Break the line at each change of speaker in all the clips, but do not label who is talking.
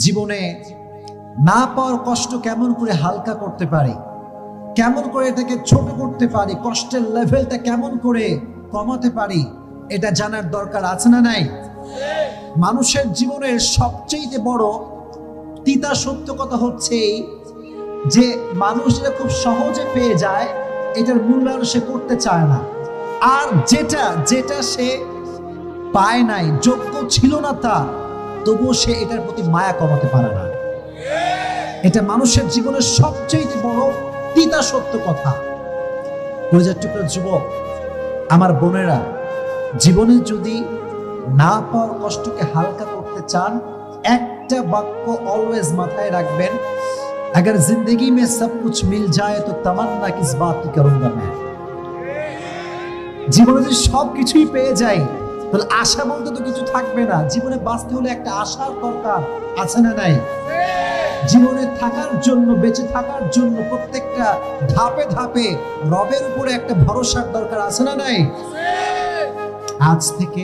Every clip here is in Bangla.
জীবনে না পাওয়ার কষ্ট কেমন করে হালকা করতে পারি, কেমন করে এটাকে ছোট করতে পারি, কষ্টের লেভেলটা কেমন করে কমাতে পারি, এটা জানার দরকার আছে না নাই? মানুষের জীবনের সবচেয়ে বড় তিতা সত্য কথা হচ্ছে যে মানুষ যেটা খুব সহজে পেয়ে যায় এটার মূল্যায়ন সে করতে চায় না, আর যেটা সে পায় নাই, যোগ্য ছিল না তার, তবুও সে এটার প্রতি মায়া কমাতে পারে না। এটা মানুষের জীবনের সবচেয়ে বড় তিতা সত্য কথা। কলিজার টুকরা যুবক, আমার বোনেরা, জীবনে যদি না পাওয়ার কষ্টকে হালকা করতে চান, একটা বাক্য অলওয়েজ মাথায় রাখবেন, अगर जिंदगी में सब कुछ मिल जाए तो तमन्ना किस बात की करूंगा मैं। জীবনে যদি সবকিছুই পেয়ে যাই তাহলে আশা বলতে তো কিছু থাকবে না। জীবনে বাঁচতে হলে একটা আশার দরকার আছে না নাই? জীবনে থাকার জন্য, বেঁচে থাকার জন্য প্রত্যেকটা ধাপে ধাপে রবের উপরে একটা ভরসার দরকার আছে না নাই? আজ থেকে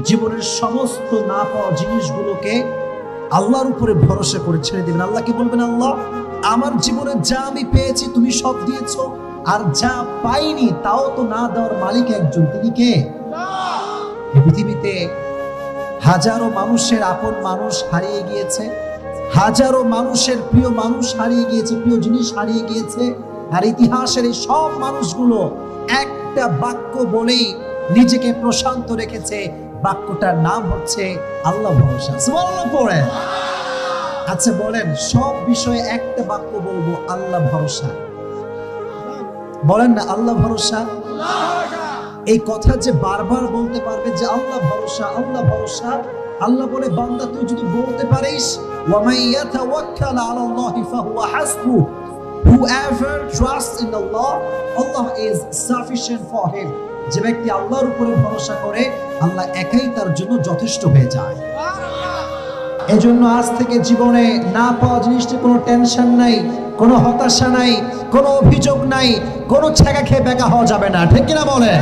জীবনের সমস্ত না পাওয়া জিনিসগুলোকে আল্লাহর উপরে ভরসা করে ছেড়ে দিবেন। আল্লাহকে বলবেন, আল্লাহ আমার জীবনে যা আমি পেয়েছি তুমি সব দিয়েছো, আর যা পাইনি তাও তো না দেওয়ার মালিক একজন, তিনি কে? এই পৃথিবীতে হাজারো মানুষের আপন মানুষ হারিয়ে গিয়েছে, হাজারো মানুষের প্রিয় মানুষ হারিয়ে গিয়েছে, প্রিয় জিনিস হারিয়ে গিয়েছে, আর ইতিহাসের এই সব মানুষগুলো একটা বাক্য বলেই নিজেকে প্রশান্ত রেখেছে। বাক্যটার নাম হচ্ছে আল্লাহ ভরসা। সুবহানাল্লাহ পড়েন। আচ্ছা বলেন, সব বিষয়ে একটা বাক্য বলবো, আল্লাহ ভরসা। বলেন না আল্লাহ ভরসা। এই কথা যে বারবার বলতে পারবে যে আল্লাহ ভরসা, আল্লাহ ভরসা, আল্লাহ বলে বান্দা তুই যদি বলতে পারিস, ওয়ামাই ইয়াতাওয়াক্কাল আলাল্লাহি ফাহুয়া হাসবুহ, whoever trusts in Allah, Allah is sufficient for him। যে ব্যক্তি আল্লাহর উপরে ভরসা করে, আল্লাহ একাই তার জন্য যথেষ্ট হয়ে যায়। এজন্য আজ থেকে জীবনে না পাওয়া জিনিসটি কোনো টেনশন নাই, কোনো হতাশা নাই, কোনো অভিযোগ নাই, কোনো ছেঁকা খেয়ে বেকা হওয়া যাবে না। ঠিক কিনা বলেন?